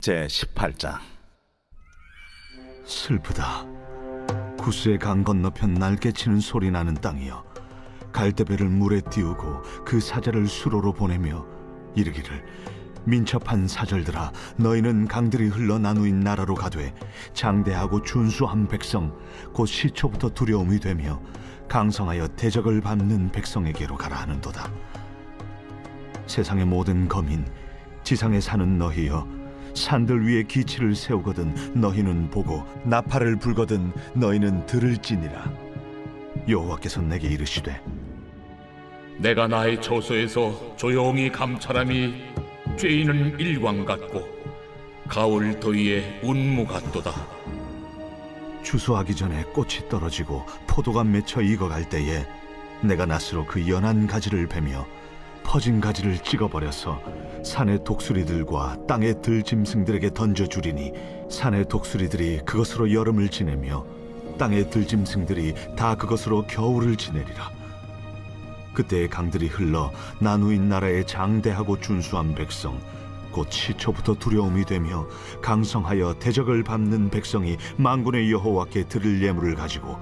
제18장. 슬프다. 구스의 강 건너편 날개치는 소리 나는 땅이여, 갈대배를 물에 띄우고 그 사자를 수로로 보내며 이르기를, 민첩한 사절들아, 너희는 강들이 흘러 나누인 나라로 가되 장대하고 준수한 백성, 곧 시초부터 두려움이 되며 강성하여 대적을 밟는 백성에게로 가라 하는도다. 세상의 모든 거민, 지상에 사는 너희여, 산들 위에 기치를 세우거든 너희는 보고, 나팔을 불거든 너희는 들을지니라. 여호와께서 내게 이르시되, 내가 나의 처소에서 조용히 감찰함이 쬐이는 일광 같고 가을 더위의 운무 같도다. 추수하기 전에 꽃이 떨어지고 포도가 맺혀 익어갈 때에 내가 낫으로 그 연한 가지를 베며 퍼진 가지를 찍어버려서 산의 독수리들과 땅의 들짐승들에게 던져주리니, 산의 독수리들이 그것으로 여름을 지내며 땅의 들짐승들이 다 그것으로 겨울을 지내리라. 그때에 강들이 흘러 나누인 나라의 장대하고 준수한 백성, 곧 시초부터 두려움이 되며 강성하여 대적을 밟는 백성이 만군의 여호와께 드릴 예물을 가지고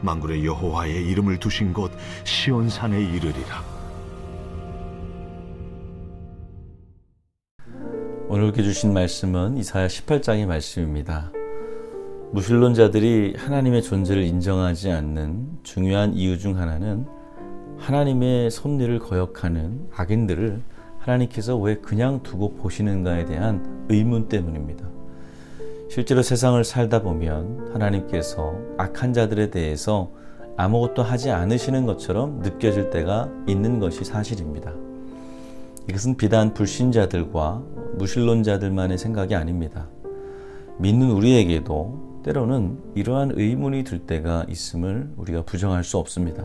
만군의 여호와의 이름을 두신 곳 시온산에 이르리라. 오늘 읽게 주신 말씀은 이사야 18장의 말씀입니다. 무신론자들이 하나님의 존재를 인정하지 않는 중요한 이유 중 하나는 하나님의 섭리를 거역하는 악인들을 하나님께서 왜 그냥 두고 보시는가에 대한 의문 때문입니다. 실제로 세상을 살다 보면 하나님께서 악한 자들에 대해서 아무것도 하지 않으시는 것처럼 느껴질 때가 있는 것이 사실입니다. 이것은 비단 불신자들과 무신론자들만의 생각이 아닙니다. 믿는 우리에게도 때로는 이러한 의문이 들 때가 있음을 우리가 부정할 수 없습니다.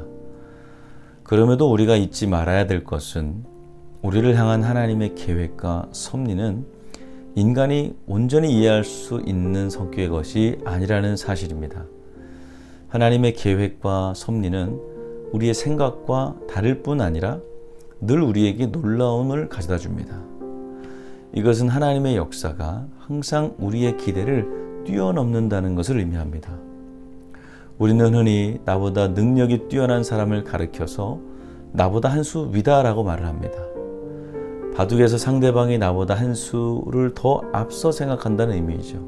그럼에도 우리가 잊지 말아야 될 것은, 우리를 향한 하나님의 계획과 섭리는 인간이 온전히 이해할 수 있는 성격의 것이 아니라는 사실입니다. 하나님의 계획과 섭리는 우리의 생각과 다를 뿐 아니라 늘 우리에게 놀라움을 가져다 줍니다. 이것은 하나님의 역사가 항상 우리의 기대를 뛰어넘는다는 것을 의미합니다. 우리는 흔히 나보다 능력이 뛰어난 사람을 가리켜서 나보다 한 수 위다라고 말을 합니다. 바둑에서 상대방이 나보다 한 수를 더 앞서 생각한다는 의미이죠.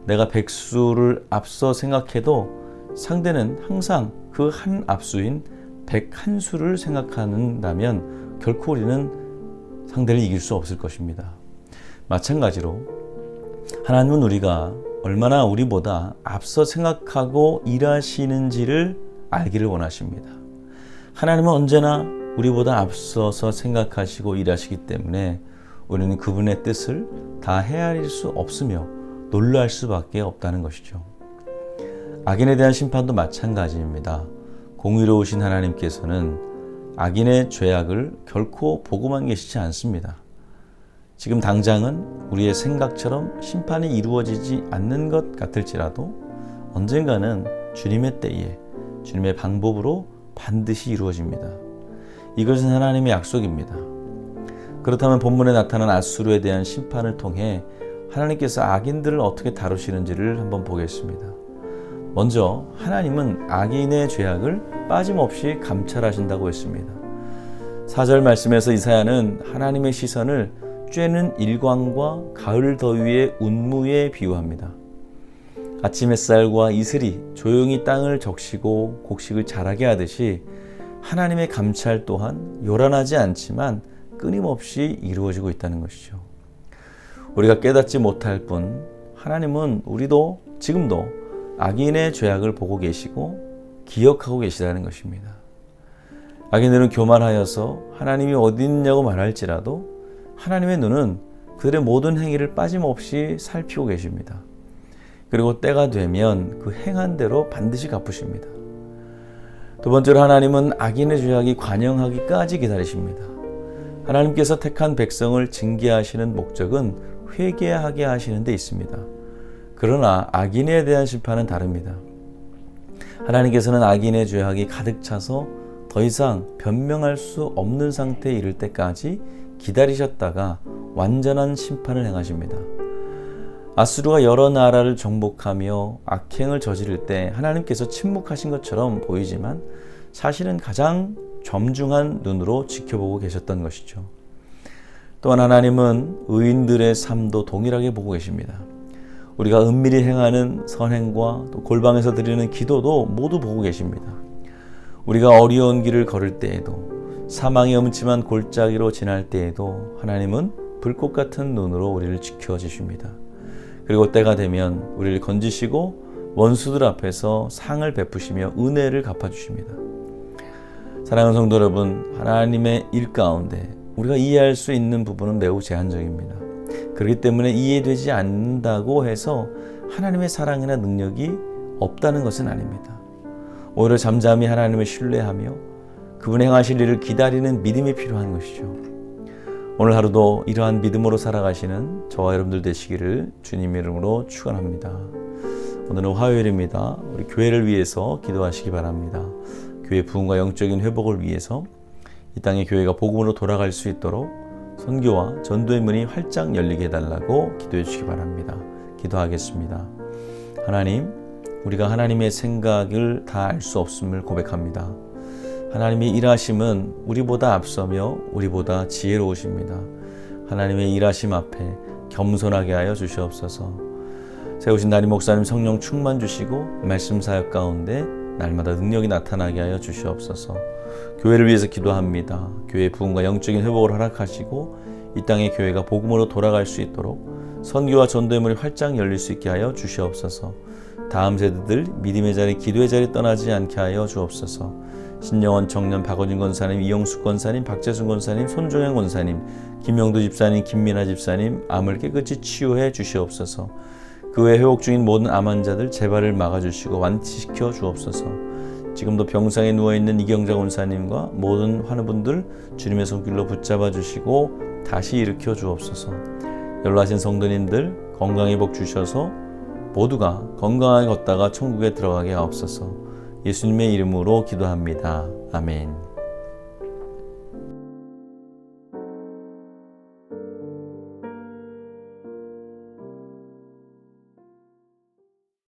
내가 100수를 앞서 생각해도 상대는 항상 그 한 앞수인 101수를 생각한다면 결코 우리는 상대를 이길 수 없을 것입니다. 마찬가지로 하나님은 우리가 얼마나 우리보다 앞서 생각하고 일하시는지를 알기를 원하십니다. 하나님은 언제나 우리보다 앞서서 생각하시고 일하시기 때문에 우리는 그분의 뜻을 다 헤아릴 수 없으며 놀랄 수밖에 없다는 것이죠. 악인에 대한 심판도 마찬가지입니다. 공의로우신 하나님께서는 악인의 죄악을 결코 보고만 계시지 않습니다. 지금 당장은 우리의 생각처럼 심판이 이루어지지 않는 것 같을지라도 언젠가는 주님의 때에 주님의 방법으로 반드시 이루어집니다. 이것은 하나님의 약속입니다. 그렇다면 본문에 나타난 앗수르에 대한 심판을 통해 하나님께서 악인들을 어떻게 다루시는지를 한번 보겠습니다. 먼저 하나님은 악인의 죄악을 빠짐없이 감찰하신다고 했습니다. 4절 말씀에서 이사야는 하나님의 시선을 쬐는 일광과 가을 더위의 운무에 비유합니다. 아침 햇살과 이슬이 조용히 땅을 적시고 곡식을 자라게 하듯이 하나님의 감찰 또한 요란하지 않지만 끊임없이 이루어지고 있다는 것이죠. 우리가 깨닫지 못할 뿐 하나님은 우리도 지금도 악인의 죄악을 보고 계시고 기억하고 계시다는 것입니다. 악인들은 교만하여서 하나님이 어디 있냐고 말할지라도 하나님의 눈은 그들의 모든 행위를 빠짐없이 살피고 계십니다. 그리고 때가 되면 그 행한 대로 반드시 갚으십니다. 두 번째로 하나님은 악인의 죄악이 관영하기까지 기다리십니다. 하나님께서 택한 백성을 징계하시는 목적은 회개하게 하시는 데 있습니다. 그러나 악인에 대한 심판은 다릅니다. 하나님께서는 악인의 죄악이 가득 차서 더 이상 변명할 수 없는 상태에 이를 때까지 기다리셨다가 완전한 심판을 행하십니다. 아수르가 여러 나라를 정복하며 악행을 저지를 때 하나님께서 침묵하신 것처럼 보이지만 사실은 가장 점중한 눈으로 지켜보고 계셨던 것이죠. 또한 하나님은 의인들의 삶도 동일하게 보고 계십니다. 우리가 은밀히 행하는 선행과 또 골방에서 드리는 기도도 모두 보고 계십니다. 우리가 어려운 길을 걸을 때에도 사망의 음침한 골짜기로 지날 때에도 하나님은 불꽃 같은 눈으로 우리를 지켜주십니다. 그리고 때가 되면 우리를 건지시고 원수들 앞에서 상을 베푸시며 은혜를 갚아주십니다. 사랑하는 성도 여러분, 하나님의 일 가운데 우리가 이해할 수 있는 부분은 매우 제한적입니다. 그렇기 때문에 이해되지 않는다고 해서 하나님의 사랑이나 능력이 없다는 것은 아닙니다. 오히려 잠잠히 하나님을 신뢰하며 그분의 행하실 일을 기다리는 믿음이 필요한 것이죠. 오늘 하루도 이러한 믿음으로 살아가시는 저와 여러분들 되시기를 주님의 이름으로 축원합니다. 오늘은 화요일입니다. 우리 교회를 위해서 기도하시기 바랍니다. 교회 부흥과 영적인 회복을 위해서 이 땅의 교회가 복음으로 돌아갈 수 있도록 선교와 전도의 문이 활짝 열리게 해달라고 기도해 주시기 바랍니다. 기도하겠습니다. 하나님, 우리가 하나님의 생각을 다 알 수 없음을 고백합니다. 하나님의 일하심은 우리보다 앞서며 우리보다 지혜로우십니다. 하나님의 일하심 앞에 겸손하게 하여 주시옵소서. 세우신 담임 목사님 성령 충만 주시고 말씀 사역 가운데 날마다 능력이 나타나게 하여 주시옵소서. 교회를 위해서 기도합니다. 교회 부흥과 영적인 회복을 허락하시고 이 땅의 교회가 복음으로 돌아갈 수 있도록 선교와 전도의 문이 활짝 열릴 수 있게 하여 주시옵소서. 다음 세대들 믿음의 자리, 기도의 자리 떠나지 않게 하여 주옵소서. 신영원 청년, 박원진 권사님, 이영숙 권사님, 박재순 권사님, 손종현 권사님, 김영도 집사님, 김민아 집사님 암을 깨끗이 치유해 주시옵소서. 그 외 회복 중인 모든 암 환자들 재발을 막아주시고 완치시켜 주옵소서. 지금도 병상에 누워있는 이경자 권사님과 모든 환우분들 주님의 손길로 붙잡아 주시고 다시 일으켜 주옵소서. 연로하신 성도님들 건강의 복 주셔서 모두가 건강하게 걷다가 천국에 들어가게 하옵소서. 예수님의 이름으로 기도합니다. 아멘.